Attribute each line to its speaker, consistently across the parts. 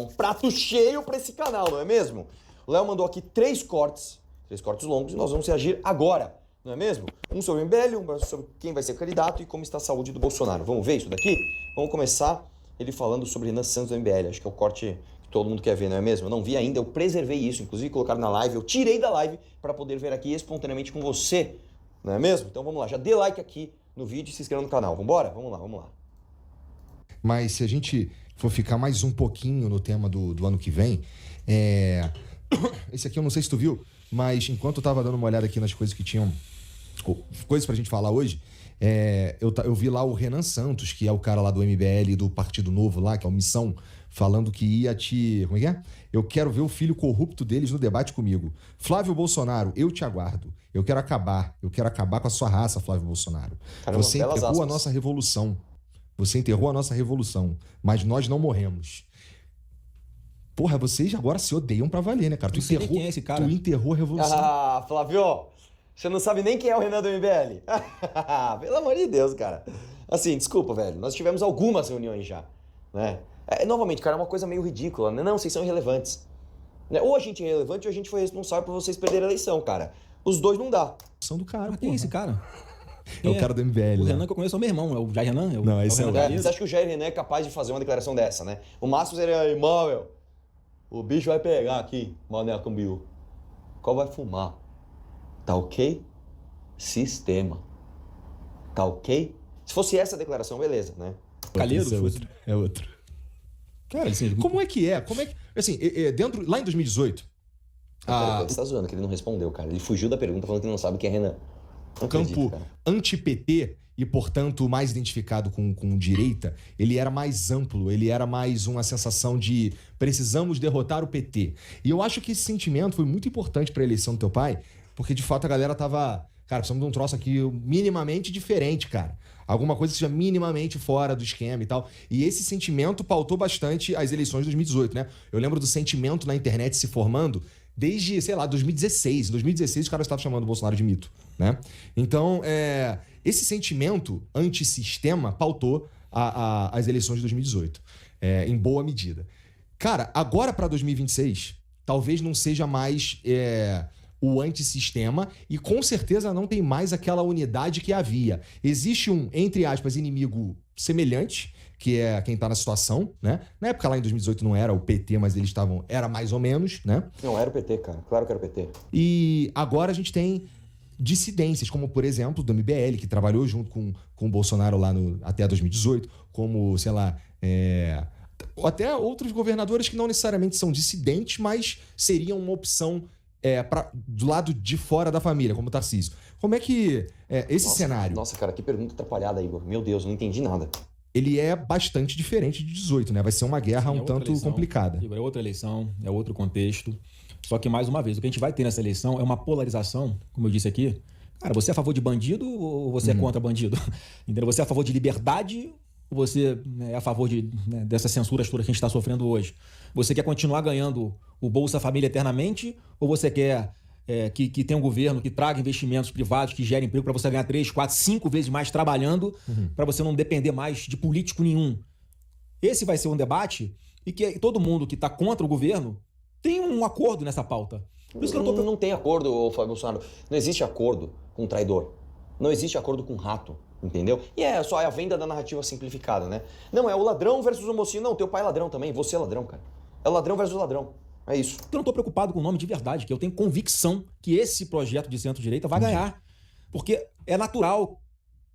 Speaker 1: Um prato cheio para esse canal, não é mesmo? O Léo mandou aqui três cortes longos, e nós vamos reagir agora, não é mesmo? Um sobre o MBL, um sobre quem vai ser candidato e como está a saúde do Bolsonaro. Vamos ver isso daqui? Vamos começar ele falando sobre Renan Santos do MBL. Acho que é o corte que todo mundo quer ver, não é mesmo? Eu não vi ainda, eu preservei isso, inclusive colocaram na live, eu tirei da live para poder ver aqui espontaneamente com você, não é mesmo? Então vamos lá, já dê like aqui no vídeo e se inscreva no canal. Vambora? Vamos lá.
Speaker 2: Mas se a gente for ficar mais um pouquinho no tema do ano que vem, esse aqui eu não sei se tu viu, mas enquanto eu tava dando uma olhada aqui nas coisas que tinham, coisas pra gente falar hoje, eu vi lá o Renan Santos, que é o cara lá do MBL, do Partido Novo lá, que é o Missão, falando que ia te... Como é que é? Eu quero ver o filho corrupto deles no debate comigo. Flávio Bolsonaro, eu te aguardo. Eu quero acabar com a sua raça, Flávio Bolsonaro.
Speaker 1: Caramba,
Speaker 2: Você enterrou a nossa revolução. Você enterrou a nossa revolução, mas nós não morremos. Porra, vocês agora se odeiam pra valer, né, cara?
Speaker 3: Tu enterrou, quem é esse cara?
Speaker 2: Tu enterrou a revolução.
Speaker 1: Ah, Flávio, você não sabe nem quem é o Renan do MBL. Pelo amor de Deus, cara. Assim, desculpa, velho. Nós tivemos algumas reuniões já, né? Novamente, cara, é uma coisa meio ridícula, né? Não, vocês são irrelevantes. Ou a gente é irrelevante ou a gente foi responsável por vocês perderem a eleição, cara. Os dois não dá.
Speaker 2: São do cara,
Speaker 3: quem é esse cara?
Speaker 2: É o cara do MBL.
Speaker 3: O Renan que eu conheço é o meu irmão, é o Jair Renan?
Speaker 2: Não, esse é o
Speaker 1: Você acha que o Jair Renan é capaz de fazer uma declaração dessa, né? O máximo seria, imóvel, o bicho vai pegar aqui, Mané Cambiu. Qual vai fumar? Tá ok? Sistema. Tá ok? Se fosse essa a declaração, beleza, né?
Speaker 3: Calheiros?
Speaker 2: É outro.
Speaker 3: Cara, assim,
Speaker 2: Como é que é? Assim, lá em 2018...
Speaker 1: Você tá zoando que ele não respondeu, cara. Ele fugiu da pergunta falando que não sabe quem é Renan.
Speaker 2: Campo anti-PT e, portanto, mais identificado com direita, ele era mais amplo, ele era mais uma sensação de precisamos derrotar o PT. E eu acho que esse sentimento foi muito importante para a eleição do teu pai, porque, de fato, a galera tava... Cara, precisamos de um troço aqui minimamente diferente, cara. Alguma coisa que seja minimamente fora do esquema e tal. E esse sentimento pautou bastante as eleições de 2018, né? Eu lembro do sentimento na internet se formando desde, sei lá, 2016. Em 2016 os caras estavam chamando o Bolsonaro de mito, né? Então, esse sentimento antissistema pautou as eleições de 2018, em boa medida. Cara, agora para 2026, talvez não seja mais o antissistema e com certeza não tem mais aquela unidade que havia. Existe um, entre aspas, inimigo semelhante, que é quem tá na situação, né? Na época lá em 2018 não era o PT, mas eles estavam... Era mais ou menos, né?
Speaker 1: Não, era o PT, cara. Claro que era o PT.
Speaker 2: E agora a gente tem dissidências, como, por exemplo, do MBL, que trabalhou junto com o Bolsonaro lá até 2018, como, sei lá... até outros governadores que não necessariamente são dissidentes, mas seriam uma opção do lado de fora da família, como o Tarcísio. Como é que esse cenário...
Speaker 1: Nossa, cara, que pergunta atrapalhada, Igor. Meu Deus, não entendi nada.
Speaker 2: Ele é bastante diferente de 18, né? Vai ser uma guerra um tanto complicada.
Speaker 3: Igor, é outra eleição, é outro contexto. Só que, mais uma vez, o que a gente vai ter nessa eleição é uma polarização, como eu disse aqui. Cara, você é a favor de bandido ou você é contra bandido? Entendeu? Você é a favor de liberdade ou você é a favor dessa censura toda que a gente está sofrendo hoje? Você quer continuar ganhando o Bolsa Família eternamente ou você quer que tenha um governo que traga investimentos privados, que gere emprego para você ganhar 3, 4, 5 vezes mais trabalhando, para você não depender mais de político nenhum? Esse vai ser um debate e que todo mundo que está contra o governo tem um acordo nessa pauta. Por isso que
Speaker 1: não tem acordo, Flávio Bolsonaro. Não existe acordo com traidor. Não existe acordo com rato, entendeu? E é só a venda da narrativa simplificada, né? Não, é o ladrão versus o mocinho. Não, teu pai é ladrão também, você é ladrão, cara. É o ladrão versus o ladrão. É isso.
Speaker 3: Eu não estou preocupado com o nome de verdade, que eu tenho convicção que esse projeto de centro-direita vai ganhar. Porque é natural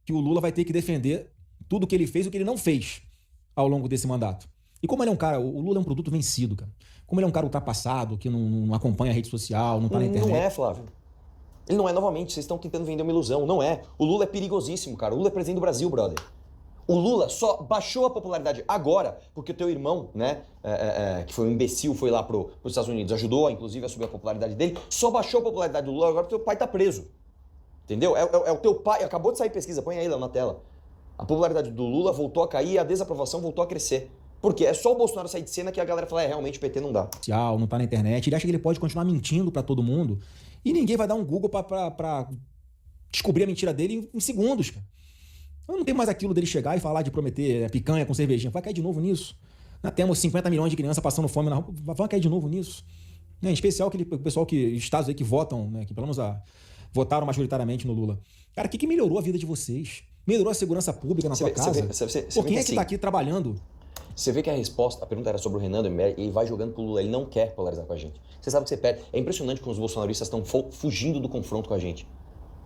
Speaker 3: que o Lula vai ter que defender tudo o que ele fez e o que ele não fez ao longo desse mandato. E como ele é um cara... O Lula é um produto vencido, cara. Como ele é um cara ultrapassado, que não acompanha a rede social, não tá na internet.
Speaker 1: Não é, Flávio. Ele não é, novamente. Vocês estão tentando vender uma ilusão. Não é. O Lula é perigosíssimo, cara. O Lula é presidente do Brasil, brother. O Lula só baixou a popularidade agora porque o teu irmão, né, que foi um imbecil, foi lá pros Estados Unidos, ajudou, inclusive, a subir a popularidade dele, só baixou a popularidade do Lula agora porque o teu pai tá preso. Entendeu? É o teu pai, acabou de sair pesquisa, põe aí lá na tela. A popularidade do Lula voltou a cair e a desaprovação voltou a crescer. Porque é só o Bolsonaro sair de cena que a galera fala, realmente o PT não dá.
Speaker 3: Não tá na internet, ele acha que ele pode continuar mentindo pra todo mundo e ninguém vai dar um Google pra descobrir a mentira dele em segundos, cara. Eu não tem mais aquilo dele chegar e falar de prometer picanha com cervejinha. Vai cair de novo nisso. Nós temos 50 milhões de crianças passando fome na rua. Vamos cair de novo nisso? Em especial o pessoal estados aí que votam, né, que pelo menos votaram majoritariamente no Lula. Cara, o que melhorou a vida de vocês? Melhorou a segurança pública na sua casa? Por quem é que tá aqui trabalhando?
Speaker 1: Você vê que a pergunta era sobre o Renan do MBL, e ele vai jogando pro Lula, ele não quer polarizar com a gente. Você sabe que você perde. É impressionante como os bolsonaristas estão fugindo do confronto com a gente.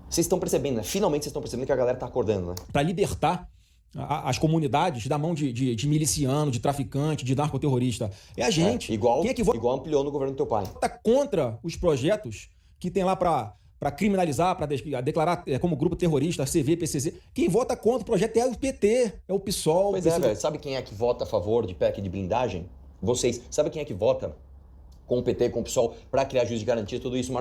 Speaker 1: Vocês estão percebendo, né? Finalmente vocês estão percebendo que a galera tá acordando, né?
Speaker 3: Para libertar as comunidades da mão de miliciano, de traficante, de narcoterrorista. É a gente.
Speaker 1: Igual
Speaker 3: quem é que
Speaker 1: igual ampliou no governo do teu pai.
Speaker 3: Vota contra os projetos que tem lá para criminalizar, para declarar como grupo terrorista, CV, PCC. Quem vota contra o projeto é o PT, é o PSOL.
Speaker 1: Pois é, velho. Sabe quem é que vota a favor de PEC de blindagem? Vocês. Sabe quem é que vota com o PT, com o PSOL, pra criar juiz de garantia, tudo isso?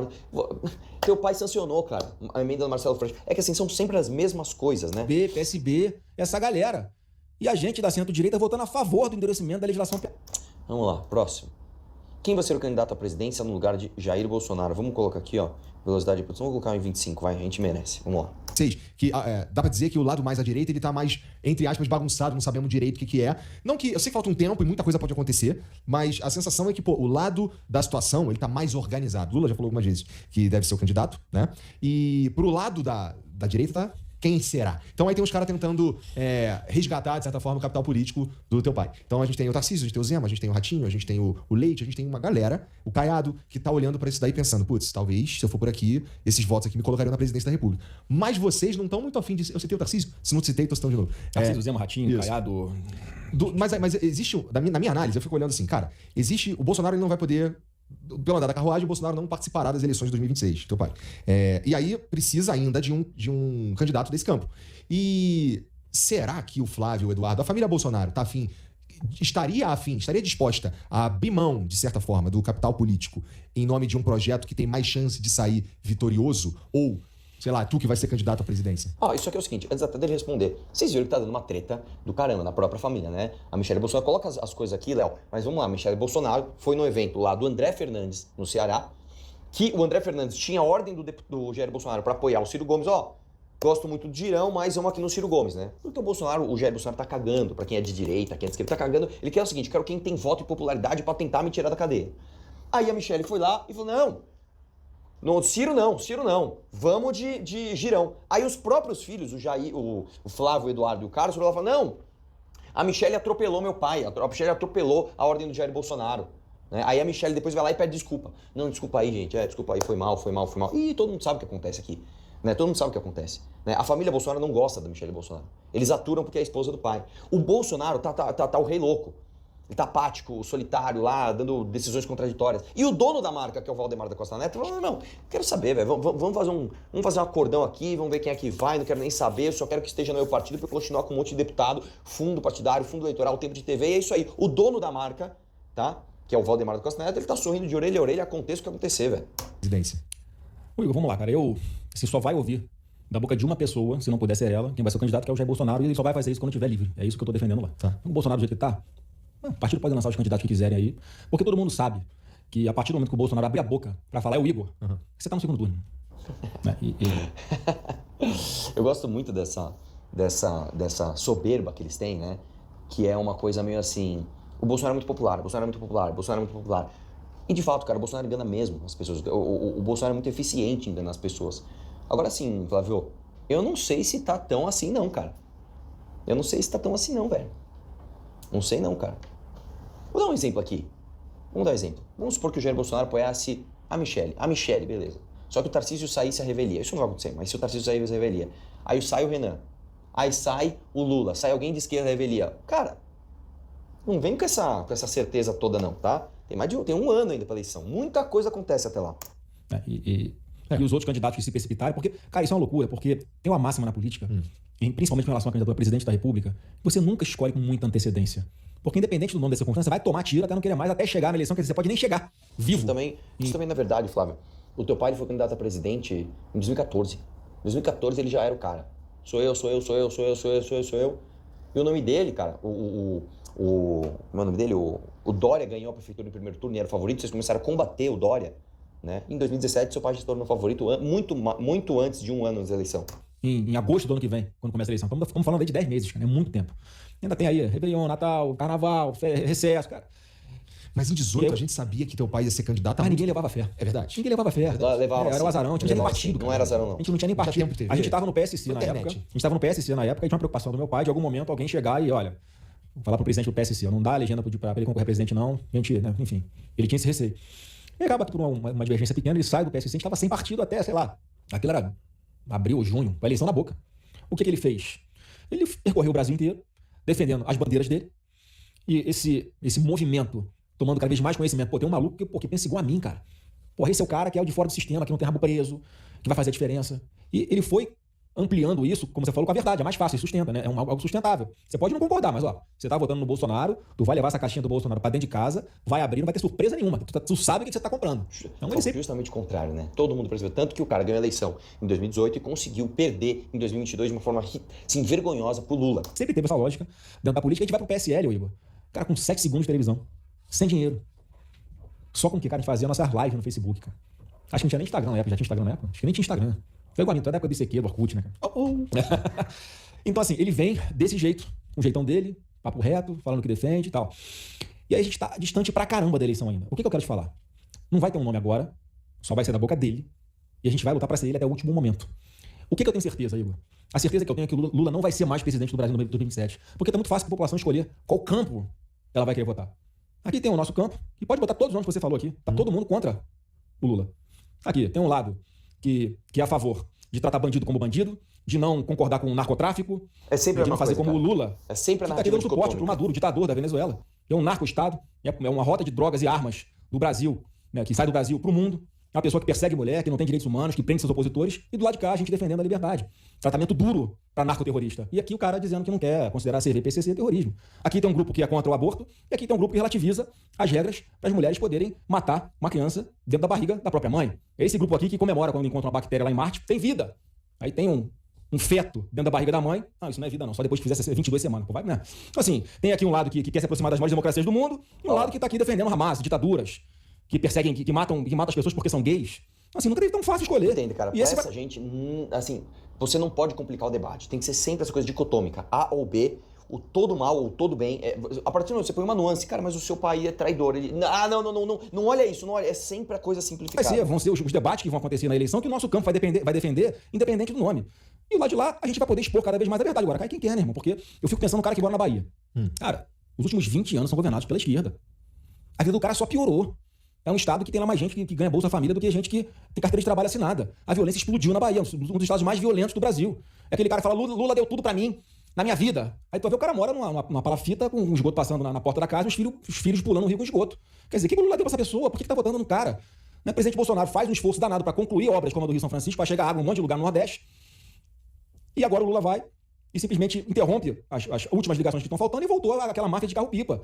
Speaker 1: Teu pai sancionou, cara, a emenda do Marcelo Freixo. É que assim, são sempre as mesmas coisas, né?
Speaker 3: PSB, essa galera. E a gente da centro-direita votando a favor do endurecimento da legislação.
Speaker 1: Vamos lá, próximo. Quem vai ser o candidato à presidência no lugar de Jair Bolsonaro? Vamos colocar aqui, ó, velocidade de produção. Vamos colocar em 25, vai, a gente merece. Vamos lá.
Speaker 2: Que dá pra dizer que o lado mais à direita, ele tá mais, entre aspas, bagunçado, não sabemos direito o que é. Não que, eu sei que falta um tempo e muita coisa pode acontecer, mas a sensação é que, o lado da situação, ele tá mais organizado. Lula já falou algumas vezes que deve ser o candidato, né? E pro lado da direita tá... Quem será? Então aí tem uns caras tentando resgatar, de certa forma, o capital político do teu pai. Então a gente tem o Tarcísio, a gente tem o Zema, a gente tem o Ratinho, a gente tem o Leite, a gente tem uma galera, o Caiado, que tá olhando pra isso daí pensando, putz, talvez, se eu for por aqui, esses votos aqui me colocariam na presidência da República. Mas vocês não estão muito afim de... Eu citei o Tarcísio? Se não citei, tô citando de novo.
Speaker 3: Tarcísio, Zema, Ratinho,
Speaker 2: isso.
Speaker 3: Caiado...
Speaker 2: Mas existe, na minha análise, eu fico olhando assim, cara, existe... O Bolsonaro ele não vai poder... Pelo andar da carruagem, o Bolsonaro não participará das eleições de 2026, teu pai. E aí precisa ainda de um candidato desse campo. E será que o Flávio, o Eduardo, a família Bolsonaro estaria disposta a abrir mão, de certa forma, do capital político em nome de um projeto que tem mais chance de sair vitorioso? Ou, sei lá, tu que vai ser candidato à presidência?
Speaker 1: Isso aqui é o seguinte, antes até dele responder, vocês viram que tá dando uma treta do caramba na própria família, né? A Michelle Bolsonaro, coloca as coisas aqui, Léo, mas vamos lá, a Michelle Bolsonaro foi no evento lá do André Fernandes, no Ceará, que o André Fernandes tinha a ordem do Jair Bolsonaro para apoiar o Ciro Gomes, gosto muito do Girão, mas vamos aqui no Ciro Gomes, né? Porque o Jair Bolsonaro tá cagando pra quem é de direita, quem é de esquerda, tá cagando, ele quer o seguinte, quero quem tem voto e popularidade pra tentar me tirar da cadeia. Aí a Michelle foi lá e falou, não, Ciro não. Vamos de Girão. Aí os próprios filhos, o Flávio, o Eduardo e o Carlos, foram lá e falaram, não, a Michelle atropelou meu pai, a Michelle atropelou a ordem do Jair Bolsonaro. Né? Aí a Michelle depois vai lá e pede desculpa. Não, desculpa aí, gente, desculpa aí, foi mal. Ih, todo mundo sabe o que acontece aqui. Né? Todo mundo sabe o que acontece. Né? A família Bolsonaro não gosta da Michelle Bolsonaro. Eles aturam porque é a esposa do pai. O Bolsonaro tá o rei louco. Ele tá apático, solitário lá, dando decisões contraditórias. E o dono da marca, que é o Valdemar da Costa Neto, falou, não, quero saber, velho, vamos fazer um acordão aqui, vamos ver quem é que vai, não quero nem saber, só quero que esteja no meu partido para eu continuar com um monte de deputado, fundo partidário, fundo eleitoral, tempo de TV, e é isso aí. O dono da marca, tá, que é o Valdemar da Costa Neto, ele tá sorrindo de orelha a orelha, aconteça o que acontecer, velho.
Speaker 2: Presidência.
Speaker 3: Igor, vamos lá, cara, você só vai ouvir da boca de uma pessoa, se não puder ser ela, quem vai ser o candidato, que é o Jair Bolsonaro, e ele só vai fazer isso quando estiver livre. É isso que eu tô defendendo lá.
Speaker 2: Tá.
Speaker 3: O Bolsonaro do jeito que tá, o partido pode lançar os candidatos que quiserem aí, porque todo mundo sabe que a partir do momento que o Bolsonaro abrir a boca pra falar é o Igor, você tá no segundo turno.
Speaker 1: Eu gosto muito dessa soberba que eles têm, né? Que é uma coisa meio assim, o Bolsonaro é muito popular, o Bolsonaro é muito popular, o Bolsonaro é muito popular. E de fato, cara, o Bolsonaro engana mesmo as pessoas. O Bolsonaro é muito eficiente em enganar as pessoas. Agora sim, Flávio, eu não sei se tá tão assim não, cara. Eu não sei se tá tão assim não, velho. Não sei não, cara. Vou dar um exemplo aqui. Vamos dar um exemplo. Vamos supor que o Jair Bolsonaro apoiasse a Michelle. A Michelle, beleza. Só que o Tarcísio saísse a revelia. Isso não vai acontecer, mas se o Tarcísio saísse a revelia. Aí sai o Renan. Aí sai o Lula. Sai alguém de esquerda a revelia. Cara, não vem com essa certeza toda não, tá? Tem um ano ainda pra eleição. Muita coisa acontece até lá.
Speaker 3: E os outros candidatos que se precipitarem, porque, cara, isso é uma loucura, porque tem uma máxima na política, principalmente com relação à candidatura a presidente da República, você nunca escolhe com muita antecedência. Porque independente do nome da circunstância, você vai tomar tiro até não querer mais, até chegar na eleição, quer dizer, você pode nem chegar vivo.
Speaker 1: Isso também não é verdade, Flávio. O teu pai ele foi candidato a presidente em 2014. Em 2014 ele já era o cara. Sou eu. E o nome dele, cara, como é o nome dele? O Dória ganhou a prefeitura no primeiro turno e era o favorito, vocês começaram a combater o Dória, né? Em 2017 seu pai já se tornou favorito muito antes de um ano da eleição.
Speaker 3: em agosto do ano que vem, quando começa a eleição. Estamos falando aí de 10 meses, cara, é muito tempo. Ainda tem aí Réveillon, Natal, Carnaval, recesso, cara.
Speaker 2: Mas em 18 a gente sabia que teu pai ia ser candidato.
Speaker 3: Mas ninguém levava fé.
Speaker 2: É verdade.
Speaker 3: Ninguém levava fé.
Speaker 1: Levava,
Speaker 3: era o azarão, a gente não tinha nem partido.
Speaker 1: Não era azarão, não.
Speaker 3: A gente não tinha nem partido.
Speaker 2: tempo TV.
Speaker 3: A gente estava no PSC na época. A gente estava no PSC na época e tinha uma preocupação do meu pai de algum momento alguém chegar e, olha, vou falar pro presidente do PSC, não dá a legenda pra ele concorrer a presidente, não. A gente, né, enfim, ele tinha esse receio. E acaba por uma divergência pequena, ele sai do PSC, a gente estava sem partido até, sei lá, aquilo era abril ou junho, com a eleição na boca. O que ele fez? Ele percorreu o Brasil inteiro, defendendo as bandeiras dele, e esse movimento, tomando cada vez mais conhecimento. Pô, tem um maluco que pensa igual a mim, cara. Porra, esse é o cara que é o de fora do sistema, que não tem rabo preso, que vai fazer a diferença. E ele foi ampliando isso, como você falou, com a verdade. É mais fácil, sustenta, né? É algo sustentável. Você pode não concordar, mas ó, você tá votando no Bolsonaro, tu vai levar essa caixinha do Bolsonaro pra dentro de casa, vai abrir, não vai ter surpresa nenhuma. Tu sabe o que você tá comprando. Então, ele sempre...
Speaker 1: Justamente o contrário, né? Todo mundo percebeu. Tanto que o cara ganhou a eleição em 2018 e conseguiu perder em 2022 de uma forma, assim, vergonhosa pro Lula.
Speaker 3: Sempre teve essa lógica. Dentro da política, a gente vai pro PSL, ô Igor. Cara, com 7 segundos de televisão. Sem dinheiro. Só com o que, cara, a gente fazia nossas lives no Facebook, cara. Acho que não tinha nem Instagram na época. Já tinha Instagram na época? Acho que nem tinha Instagram. Foi igual a mim, toda a época do ICQ, do Orkut, né, cara? Então, assim, ele vem desse jeito, com o jeitão dele, papo reto, falando que defende e tal. E aí a gente tá distante pra caramba da eleição ainda. O que eu quero te falar? Não vai ter um nome agora, só vai ser da boca dele, e a gente vai lutar pra ser ele até o último momento. O que eu tenho certeza, Igor? A certeza que eu tenho é que o Lula não vai ser mais presidente do Brasil em 2027. Porque tá muito fácil pra população escolher qual campo ela vai querer votar. Aqui tem o nosso campo, e pode botar todos os nomes que você falou aqui. Tá todo mundo contra o Lula. Aqui, tem um lado que é a favor de tratar bandido como bandido, de não concordar com o narcotráfico,
Speaker 1: É sempre
Speaker 3: de não fazer como o Lula,
Speaker 1: É sempre a
Speaker 3: que tá
Speaker 1: narrativa
Speaker 3: dando suporte pro Maduro, ditador da Venezuela. É um narco-estado, é uma rota de drogas e armas do Brasil, né, que sai do Brasil pro mundo. É uma pessoa que persegue mulher, que não tem direitos humanos, que prende seus opositores. E do lado de cá, a gente defendendo a liberdade. Tratamento duro para narcoterrorista. E aqui o cara dizendo que não quer considerar CV, PCC terrorismo. Aqui tem um grupo que é contra o aborto. E aqui tem um grupo que relativiza as regras para as mulheres poderem matar uma criança dentro da barriga da própria mãe. É esse grupo aqui que comemora quando encontra uma bactéria lá em Marte. Tem vida. Aí tem um feto dentro da barriga da mãe. Não, isso não é vida não. Só depois que fizesse 22 semanas. Pô, vai, né? Então, assim, tem aqui um lado que quer se aproximar das maiores democracias do mundo. E um lado que tá aqui defendendo Hamas, ditaduras. Que perseguem, que matam as pessoas porque são gays. Assim, nunca teve tão fácil escolher.
Speaker 1: Entende, cara? Pra essa gente, assim, você não pode complicar o debate. Tem que ser sempre essa coisa dicotômica. A ou B, o todo mal ou todo bem. A partir do momento que você põe uma nuance, cara, mas o seu pai é traidor. Não olha isso, não olha. É sempre a coisa simplificada.
Speaker 3: Vão ser os debates que vão acontecer na eleição que o nosso campo vai defender, independente do nome. E lá de lá, a gente vai poder expor cada vez mais a verdade. Agora, cai quem quer, né, irmão? Porque eu fico pensando no cara que mora na Bahia. Cara, os últimos 20 anos são governados pela esquerda. A vida do cara só piorou. É um estado que tem lá mais gente que ganha Bolsa Família do que gente que tem carteira de trabalho assinada. A violência explodiu na Bahia, um dos estados mais violentos do Brasil. É aquele cara que fala, Lula deu tudo pra mim, na minha vida. Aí tu vai ver o cara mora numa palafita com um esgoto passando na porta da casa e os filhos pulando no rio com esgoto. Quer dizer, o que o Lula deu pra essa pessoa? Por que tá votando no cara? Né? O presidente Bolsonaro faz um esforço danado pra concluir obras como a do Rio São Francisco, pra chegar água em um monte de lugar no Nordeste. E agora o Lula vai e simplesmente interrompe as últimas ligações que estão faltando e voltou àquela máfia de carro-pipa.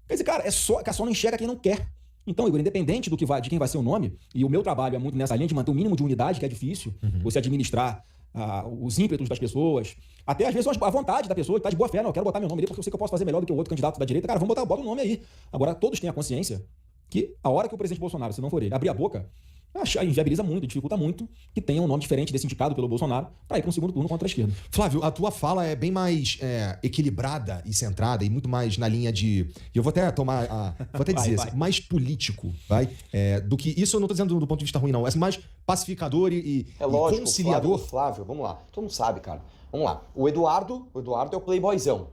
Speaker 3: Quer dizer, cara, só não enxerga quem não quer. Então, Igor, independente de quem vai ser o nome, e o meu trabalho é muito nessa linha de manter o mínimo de unidade, que é difícil, você administrar os ímpetos das pessoas, até às vezes a vontade da pessoa que tá de boa fé, não, eu quero botar meu nome ali porque eu sei que eu posso fazer melhor do que o outro candidato da direita. Cara, bota o nome aí. Agora, todos têm a consciência que a hora que o presidente Bolsonaro, se não for ele, abrir a boca, inviabiliza muito, dificulta muito que tenha um nome diferente desse indicado pelo Bolsonaro para ir para um segundo turno contra a esquerda.
Speaker 2: Flávio, a tua fala é bem mais equilibrada e centrada e muito mais na linha de... Eu vou até dizer, vai. Mais político, vai? Do que... Isso eu não tô dizendo do ponto de vista ruim, não. É mais pacificador e
Speaker 1: lógico,
Speaker 2: conciliador.
Speaker 1: Flávio, vamos lá. Todo mundo sabe, cara. Vamos lá. O Eduardo é o playboyzão.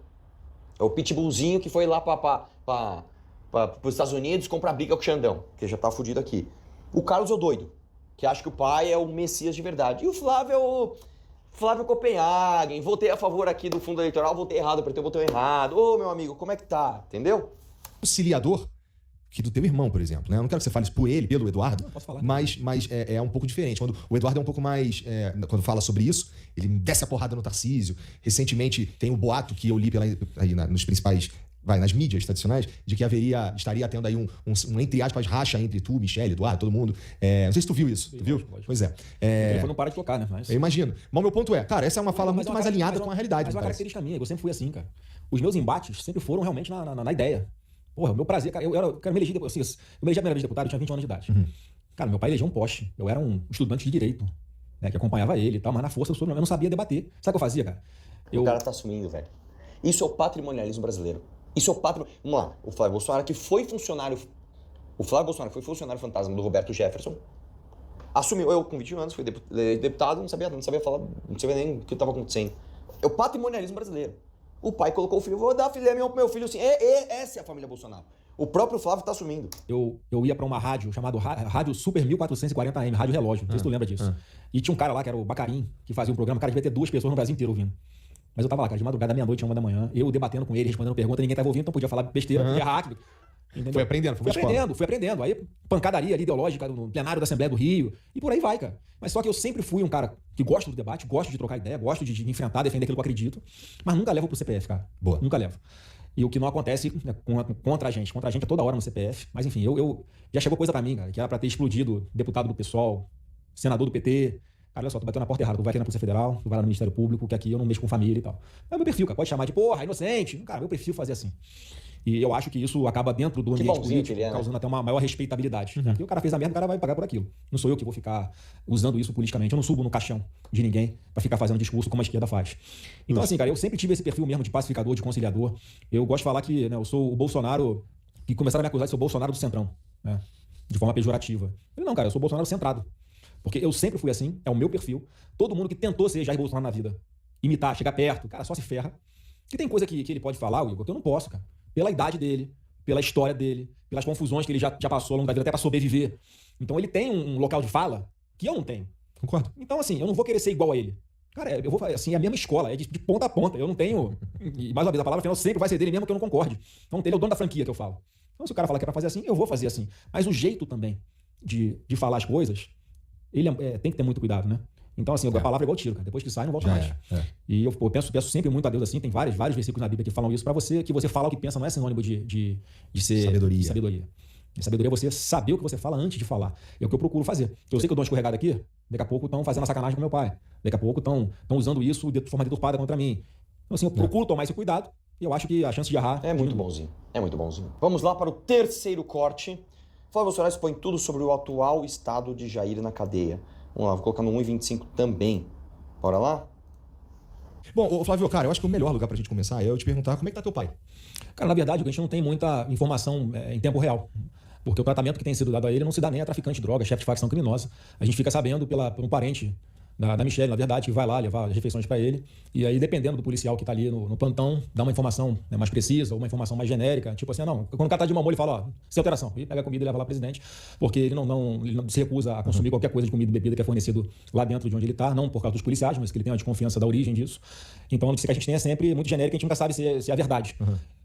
Speaker 1: É o pitbullzinho que foi lá para os Estados Unidos comprar briga com o Xandão, que já tá fudido aqui. O Carlos é o doido, que acha que o pai é o Messias de verdade. E o Flávio é o Flávio Copenhagen. Votei a favor aqui do fundo eleitoral, votei errado, apertei o botão errado. Ô, meu amigo, como é que tá? Entendeu?
Speaker 2: Conciliador, que do teu irmão, por exemplo, né? Eu não quero que você fale isso por ele, pelo Eduardo,
Speaker 3: não, posso falar,
Speaker 2: mas é um pouco diferente. Quando o Eduardo é um pouco mais... quando fala sobre isso, ele desce a porrada no Tarcísio. Recentemente tem um boato que eu li nos principais... nas mídias tradicionais, de que estaria tendo aí um entre aspas, racha entre tu, Michele, Eduardo, todo mundo. Não sei se tu viu isso. Tu viu?
Speaker 3: Lógico.
Speaker 2: Pois é.
Speaker 3: Ele não para de tocar, né? Mas...
Speaker 2: Eu imagino. Mas o meu ponto é, cara, essa é uma fala muito mais alinhada com a realidade.
Speaker 3: Mas é uma característica minha, eu sempre fui assim, cara. Os meus embates sempre foram realmente na ideia. Porra, o meu prazer, cara, eu me elegi a primeira vez deputado, eu tinha 20 anos de idade. Cara, meu pai elegeu um poste. Eu era um estudante de direito. né, que acompanhava ele e tal, mas na força eu não sabia debater. Sabe o que eu fazia, cara?
Speaker 1: O cara tá assumindo, velho. Isso é o patrimonialismo brasileiro. Isso é o patrimônio. Vamos lá, o Flávio Bolsonaro que foi funcionário. O Flávio Bolsonaro foi funcionário fantasma do Roberto Jefferson. Assumiu, eu com 21 anos fui deputado, não sabia falar, não sabia nem o que estava acontecendo. É o patrimonialismo brasileiro. O pai colocou o filho, vou dar filé meu pro meu filho assim. Essa é a família Bolsonaro. O próprio Flávio tá assumindo.
Speaker 3: Eu ia pra uma rádio chamada Rádio Super 1440 AM, Rádio Relógio, não sei se tu lembra disso. E tinha um cara lá que era o Bacarim, que fazia um programa, cara, devia ter 2 pessoas no Brasil inteiro ouvindo. Mas eu tava lá, cara, de madrugada, meia-noite, 1 da manhã, eu debatendo com ele, respondendo pergunta, ninguém tava ouvindo, então podia falar besteira, ia rápido. Entendeu?
Speaker 2: Foi aprendendo,
Speaker 3: Fui aprendendo. Aí, pancadaria ali ideológica no plenário da Assembleia do Rio, e por aí vai, cara. Mas só que eu sempre fui um cara que gosta do debate, gosto de trocar ideia, gosto de enfrentar, defender aquilo que eu acredito, mas nunca levo pro CPF, cara.
Speaker 2: Boa.
Speaker 3: Nunca levo. E o que não acontece né, contra a gente é toda hora no CPF. Mas enfim, eu já chegou coisa pra mim, cara, que era pra ter explodido deputado do PSOL, senador do PT. Cara, olha só, tu bateu na porta errada, tu vai aqui na Polícia Federal, tu vai lá no Ministério Público, que aqui eu não mexo com família e tal. É o meu perfil, cara, pode chamar de porra, inocente. Cara, eu prefiro fazer assim. E eu acho que isso acaba dentro do ambiente político, causando até uma maior respeitabilidade. Porque o cara fez a merda, o cara vai pagar por aquilo. Não sou eu que vou ficar usando isso politicamente. Eu não subo no caixão de ninguém pra ficar fazendo discurso como a esquerda faz. Então, assim, cara, eu sempre tive esse perfil mesmo de pacificador, de conciliador. Eu gosto de falar que né, eu sou o Bolsonaro, que começaram a me acusar de ser o Bolsonaro do Centrão, né? De forma pejorativa. Eu não, cara, eu sou o Bolsonaro centrado. Porque eu sempre fui assim, é o meu perfil. Todo mundo que tentou ser Jair Bolsonaro na vida, imitar, chegar perto, cara, só se ferra. Que tem coisa que ele pode falar, Igor, que eu não posso, cara. Pela idade dele, pela história dele, pelas confusões que ele já passou ao longo da vida, até pra sobreviver. Então ele tem um local de fala que eu não tenho.
Speaker 2: Concordo.
Speaker 3: Então, assim, eu não vou querer ser igual a ele. Cara, eu vou assim, é a mesma escola, é de ponta a ponta. Eu não tenho. E mais uma vez, a palavra final sempre vai ser dele mesmo que eu não concorde. Então, ele é o dono da franquia que eu falo. Então, se o cara falar que é pra fazer assim, eu vou fazer assim. Mas o jeito também de falar as coisas, ele tem que ter muito cuidado, né? Então, assim, a palavra é igual tiro, cara. Depois que sai, não volta mais. E eu peço sempre muito a Deus, assim, tem vários versículos na Bíblia que falam isso pra você, que você falar o que pensa não é sinônimo de ser
Speaker 2: sabedoria.
Speaker 3: Sabedoria é você saber o que você fala antes de falar. É o que eu procuro fazer. Eu sei que eu dou uma escorregada aqui, daqui a pouco estão fazendo a sacanagem com meu pai. Daqui a pouco estão usando isso de forma deturpada contra mim. Então, assim, eu procuro tomar esse cuidado e eu acho que a chance de errar...
Speaker 1: É muito bonzinho. É muito bonzinho. Vamos lá para o terceiro corte. Flávio Bolsonaro expõe tudo sobre o atual estado de Jair na cadeia. Vamos lá, vou colocar no 1,25 também. Bora lá?
Speaker 2: Bom, Flávio, cara, eu acho que o melhor lugar pra gente começar é eu te perguntar como é que tá teu pai.
Speaker 3: Cara, na verdade, a gente não tem muita informação em tempo real. Porque o tratamento que tem sido dado a ele não se dá nem a traficante de drogas, chefe de facção criminosa. A gente fica sabendo por um parente da Michelle, na verdade, que vai lá levar as refeições para ele. E aí, dependendo do policial que tá ali no plantão, dá uma informação mais precisa ou uma informação mais genérica. Tipo assim, não, quando o cara tá de mau humor, ele fala, sem alteração. E pega a comida e leva lá pro presidente, porque ele não se recusa a consumir qualquer coisa de comida e bebida que é fornecido lá dentro de onde ele tá, não por causa dos policiais, mas que ele tem uma desconfiança da origem disso. Então, a notícia que a gente tem é sempre muito genérica, a gente nunca sabe se é a verdade.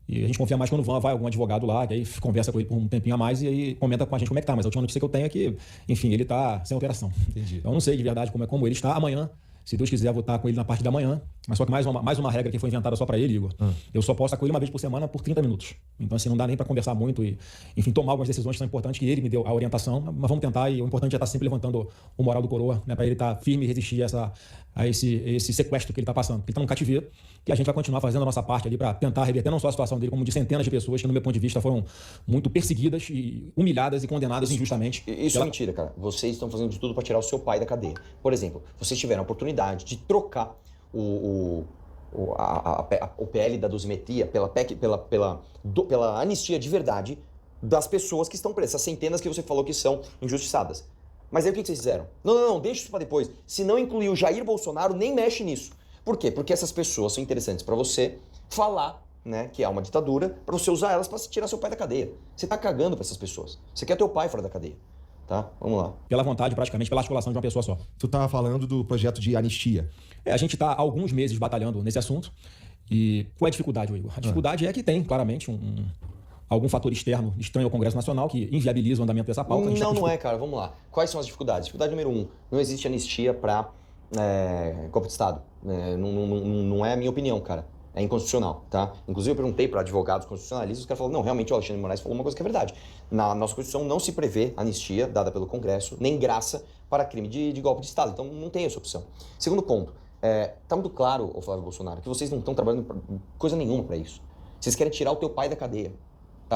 Speaker 3: E a gente confia mais quando vai algum advogado lá, que aí conversa com ele por um tempinho a mais e aí comenta com a gente como é que tá. Mas a última notícia que eu tenho é que, enfim, ele tá sem alteração.
Speaker 2: Entendi.
Speaker 3: Então eu não sei de verdade como ele está. Amanhã, se Deus quiser, eu vou estar com ele na parte da manhã. Mas só que mais uma regra que foi inventada só pra ele, Igor. Eu só posso estar com ele uma vez por semana por 30 minutos. Então assim, não dá nem pra conversar muito e, enfim, tomar algumas decisões que são importantes, que ele me deu a orientação. Mas vamos tentar e o importante é estar sempre levantando o moral do coroa, né? Pra ele estar firme e resistir a esse sequestro que ele tá passando. Ele tá num cativeiro e a gente vai continuar fazendo a nossa parte ali pra tentar reverter não só a situação dele, como de centenas de pessoas que, no meu ponto de vista, foram muito perseguidas e humilhadas e condenadas injustamente.
Speaker 1: Isso é mentira, cara. Vocês estão fazendo de tudo para tirar o seu pai da cadeia. Por exemplo, vocês tiveram a oportunidade de trocar o PL da dosimetria pela anistia de verdade das pessoas que estão presas, essas centenas que você falou que são injustiçadas. Mas aí o que vocês fizeram? Não, deixa isso para depois. Se não incluir o Jair Bolsonaro, nem mexe nisso. Por quê? Porque essas pessoas são interessantes para você falar, né, que há uma ditadura, para você usar elas para tirar seu pai da cadeia. Você tá cagando para essas pessoas. Você quer teu pai fora da cadeia. Tá? Vamos lá.
Speaker 3: Pela vontade, praticamente, pela articulação de uma pessoa só.
Speaker 2: Tu tava falando do projeto de anistia.
Speaker 3: A gente está há alguns meses batalhando nesse assunto. E qual é a dificuldade, Igor? A dificuldade é que tem, claramente, algum fator externo, estranho ao Congresso Nacional, que inviabiliza o andamento dessa pauta.
Speaker 1: Não é, cara. Vamos lá. Quais são as dificuldades? Dificuldade número 1. Não existe anistia para golpe de Estado. Não é a minha opinião, cara. É inconstitucional, tá? Inclusive eu perguntei para advogados constitucionalistas, os caras falaram, não, realmente o Alexandre de Moraes falou uma coisa que é verdade. Na nossa Constituição não se prevê anistia dada pelo Congresso, nem graça para crime de golpe de Estado. Então não tem essa opção. Segundo ponto, tá muito claro, ô Flávio Bolsonaro, que vocês não estão trabalhando coisa nenhuma para isso. Vocês querem tirar o teu pai da cadeia.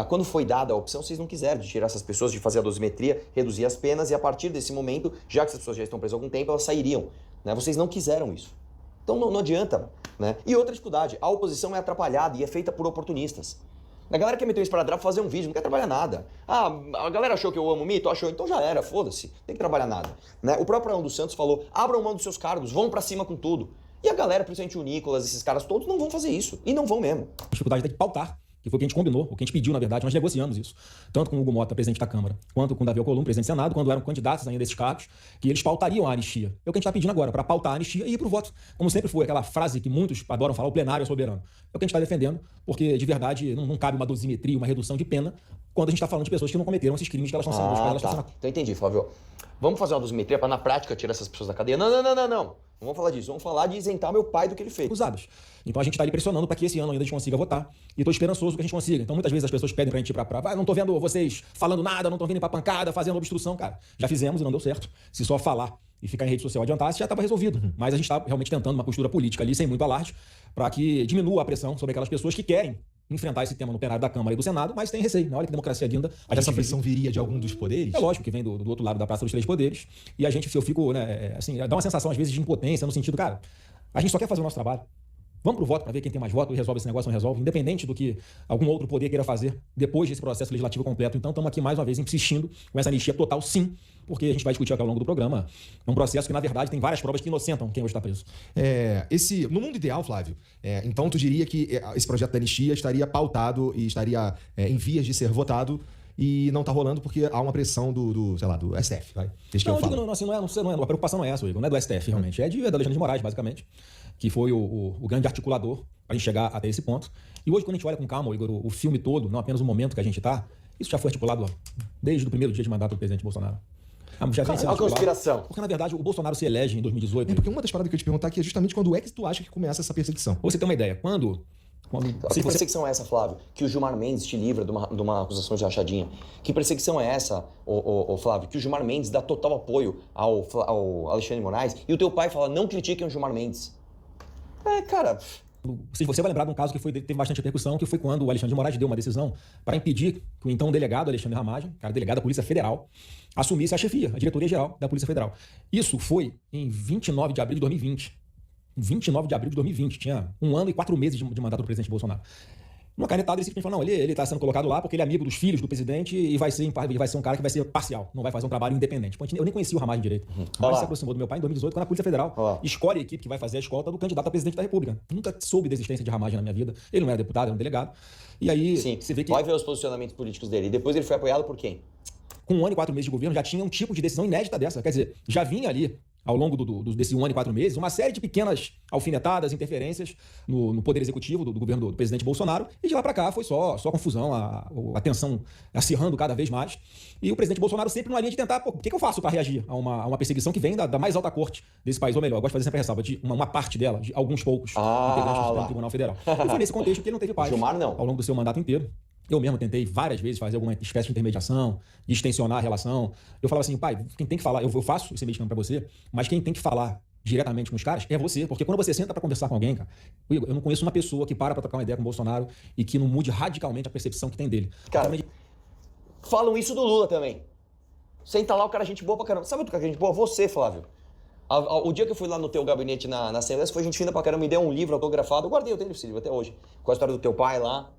Speaker 1: Quando foi dada a opção, vocês não quiseram de tirar essas pessoas, de fazer a dosimetria, reduzir as penas, e a partir desse momento, já que essas pessoas já estão presas há algum tempo, elas sairiam. Né? Vocês não quiseram isso. Então não adianta. Né? E outra dificuldade, a oposição é atrapalhada e é feita por oportunistas. A galera quer meter um esparadrapo, fazer um vídeo, não quer trabalhar nada. A galera achou que eu amo o mito? Achou, então já era, foda-se, tem que trabalhar nada. Né? O próprio Arão dos Santos falou, abram mão dos seus cargos, vão pra cima com tudo. E a galera, principalmente o Nicolas, esses caras todos, não vão fazer isso. E não vão mesmo.
Speaker 3: A dificuldade é de pautar, que foi o que a gente combinou, o que a gente pediu, na verdade, nós negociamos isso. Tanto com o Hugo Mota, presidente da Câmara, quanto com o Davi Alcolumbre, presidente do Senado, quando eram candidatos ainda desses cargos, que eles pautariam a anistia. É o que a gente está pedindo agora, para pautar a anistia e ir pro voto. Como sempre foi, aquela frase que muitos adoram falar, o plenário é soberano. É o que a gente está defendendo, porque de verdade não cabe uma dosimetria, uma redução de pena, quando a gente está falando de pessoas que não cometeram esses crimes que elas estão sendo...
Speaker 1: Tá. Então entendi, Flávio. Vamos fazer uma dosimetria para na prática tirar essas pessoas da cadeia? Não. Não vamos falar disso, vamos falar de isentar meu pai do que ele fez.
Speaker 3: Usados. Então a gente está ali pressionando para que esse ano ainda a gente consiga votar. E estou esperançoso que a gente consiga. Então muitas vezes as pessoas pedem para a gente ir para não estou vendo vocês falando nada, não estou vindo para pancada, fazendo obstrução, cara. Já fizemos e não deu certo. Se só falar e ficar em rede social adiantasse, já estava resolvido. Mas a gente está realmente tentando uma postura política ali, sem muito alarde, para que diminua a pressão sobre aquelas pessoas que querem enfrentar esse tema no plenário da Câmara e do Senado, mas tem receio. Olha que democracia linda.
Speaker 2: Essa pressão viria de algum dos poderes?
Speaker 3: É lógico que vem do outro lado da Praça dos Três Poderes. E a gente, eu fico, né, assim, dá uma sensação às vezes de impotência, no sentido, cara, a gente só quer fazer o nosso trabalho. Vamos pro voto para ver quem tem mais voto e resolve esse negócio ou não resolve, independente do que algum outro poder queira fazer depois desse processo legislativo completo. Então estamos aqui mais uma vez insistindo com essa anistia total, sim, porque a gente vai discutir aqui ao longo do programa um processo que, na verdade, tem várias provas que inocentam quem hoje está preso.
Speaker 2: No mundo ideal, Flávio, então tu diria que esse projeto da anistia estaria pautado e estaria em vias de ser votado e não está rolando porque há uma pressão do STF, vai?
Speaker 3: A preocupação não é essa, Igor, não é do STF, realmente. É da Alexandre de Moraes, basicamente, que foi o grande articulador para a gente chegar até esse ponto. E hoje, quando a gente olha com calma, Igor, o filme todo, não apenas o momento que a gente está, isso já foi articulado desde o primeiro dia de mandato do presidente Bolsonaro.
Speaker 1: A conspiração.
Speaker 3: Porque, na verdade, o Bolsonaro se elege em 2018.
Speaker 2: Porque uma das paradas que eu ia te perguntar aqui é justamente quando é que tu acha que começa essa perseguição.
Speaker 3: Pra você ter uma ideia,
Speaker 1: Que perseguição é essa, Flávio? Que o Gilmar Mendes te livra de uma acusação de rachadinha? Que perseguição é essa, Flávio? Que o Gilmar Mendes dá total apoio ao Alexandre de Moraes e o teu pai fala, não critiquem o Gilmar Mendes. Cara...
Speaker 3: Se você vai lembrar de um caso que teve bastante repercussão, que foi quando o Alexandre de Moraes deu uma decisão para impedir que o então delegado Alexandre Ramagem, delegado da Polícia Federal, assumisse a chefia, a diretoria-geral da Polícia Federal. Isso foi em 29 de abril de 2020. 29 de abril de 2020. Tinha 1 ano e 4 meses de mandato do presidente Bolsonaro. Numa canetada, ele simplesmente falou, não, ele está sendo colocado lá porque ele é amigo dos filhos do presidente e vai ser um cara que vai ser parcial, não vai fazer um trabalho independente. Eu nem conhecia o Ramagem direito. Mas se aproximou do meu pai em 2018, quando a Polícia Federal escolhe a equipe que vai fazer a escolta do candidato a presidente da República. Nunca soube da existência de Ramagem na minha vida. Ele não era deputado, era um delegado. E aí,
Speaker 1: sim,
Speaker 3: você vê que...
Speaker 1: vai ver os posicionamentos políticos dele. E depois ele foi apoiado por quem?
Speaker 3: Com 1 ano e 4 meses de governo, já tinha um tipo de decisão inédita dessa. Quer dizer, já vinha ali, ao longo desse 1 ano e 4 meses, uma série de pequenas alfinetadas, interferências no poder executivo do governo do presidente Bolsonaro, e de lá para cá foi só confusão, a tensão acirrando cada vez mais, e o presidente Bolsonaro sempre numa linha de tentar, o que eu faço para reagir a uma perseguição que vem da mais alta corte desse país, ou melhor, eu gosto de fazer sempre a ressalva de uma parte dela, de alguns poucos integrantes do Tribunal Federal. E foi nesse contexto que ele não teve paz
Speaker 1: Gilmar, não.
Speaker 3: Ao longo do seu mandato inteiro. Eu mesmo tentei várias vezes fazer alguma espécie de intermediação, de extensionar a relação. Eu falava assim, pai, quem tem que falar, eu faço esse medicamento para você, mas quem tem que falar diretamente com os caras é você. Porque quando você senta para conversar com alguém, cara, eu não conheço uma pessoa que para trocar uma ideia com o Bolsonaro e que não mude radicalmente a percepção que tem dele.
Speaker 1: Cara, falam isso do Lula também. Senta lá, o cara é gente boa pra caramba. Sabe o cara é gente boa? Você, Flávio. O dia que eu fui lá no teu gabinete na Assembleia, foi gente fina pra caramba, me deu um livro autografado. Eu guardei, eu tenho esse livro até hoje. Com a história do teu pai lá.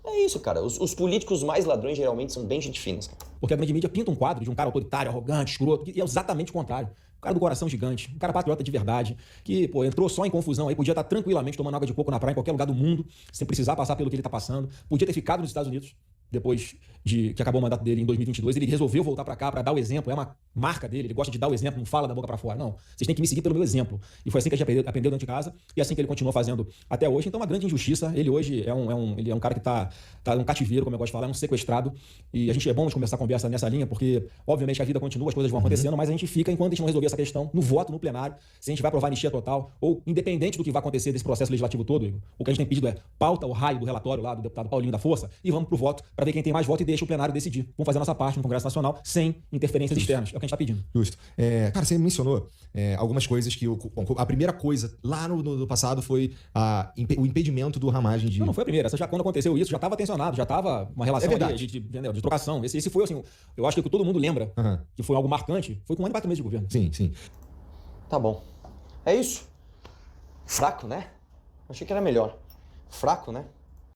Speaker 1: É isso, cara. Os políticos mais ladrões geralmente são bem gente finas, cara.
Speaker 3: Porque a grande mídia pinta um quadro de um cara autoritário, arrogante, escroto, e é exatamente o contrário. Um cara do coração gigante, um cara patriota de verdade, que, entrou só em confusão aí, podia estar tranquilamente tomando água de coco na praia em qualquer lugar do mundo, sem precisar passar pelo que ele está passando. Podia ter ficado nos Estados Unidos, depois de que acabou o mandato dele em 2022, ele resolveu voltar para cá para dar o exemplo, é uma marca dele, ele gosta de dar o exemplo, não fala da boca para fora, não. Vocês têm que me seguir pelo meu exemplo. E foi assim que a gente aprendeu dentro de casa, e assim que ele continua fazendo até hoje. Então, uma grande injustiça. Ele hoje ele é um cara que tá num cativeiro, como eu gosto de falar, é um sequestrado, e a gente é bom de começar a conversa nessa linha, porque, obviamente, a vida continua, as coisas vão acontecendo, mas a gente fica, enquanto a gente não resolver essa questão, no voto, no plenário, se a gente vai aprovar anistia total, ou independente do que vai acontecer desse processo legislativo todo, Igor, o que a gente tem pedido é pauta o raio do relatório lá do deputado Paulinho da Força, e vamos pro voto para ver quem tem mais voto e deixa o plenário decidir. Vamos fazer a nossa parte no Congresso Nacional sem interferências externas. É o que a gente está pedindo.
Speaker 2: Justo. Cara, você mencionou algumas coisas que... a primeira coisa lá no passado foi o impedimento do Ramagem de...
Speaker 3: Não foi a primeira. Quando aconteceu isso, já estava tensionado, já estava uma relação ali de trocação. Esse foi, assim, eu acho que o que todo mundo lembra, que foi algo marcante, foi com 1 ano e 4 meses de governo.
Speaker 2: Sim, sim.
Speaker 1: Tá bom. É isso. Fraco, né? Achei que era melhor. Fraco, né?